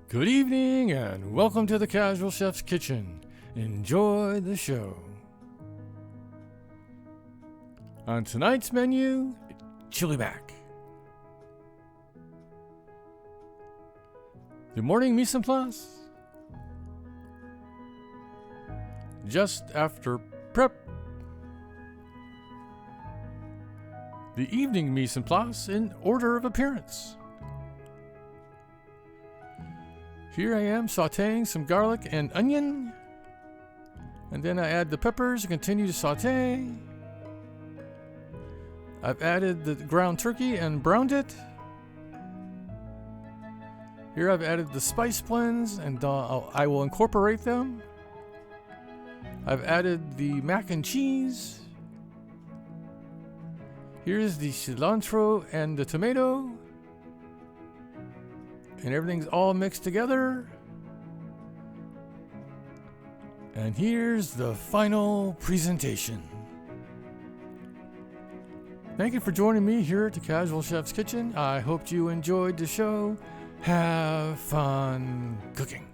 Good evening and welcome to the Casual Chef's Kitchen. Enjoy the show. On tonight's menu, chili mac. The morning mise en place. Just after prep. The evening mise en place in order of appearance. Here I am sauteing some garlic and onion. And then I add the peppers and continue to saute. I've added the ground turkey and browned it. Here I've added the spice blends and I will incorporate them. I've added the mac and cheese. Here's the cilantro and the tomato. And everything's all mixed together. And here's the final presentation. Thank you for joining me here at the Casual Chef's Kitchen. I hope you enjoyed the show. Have fun cooking.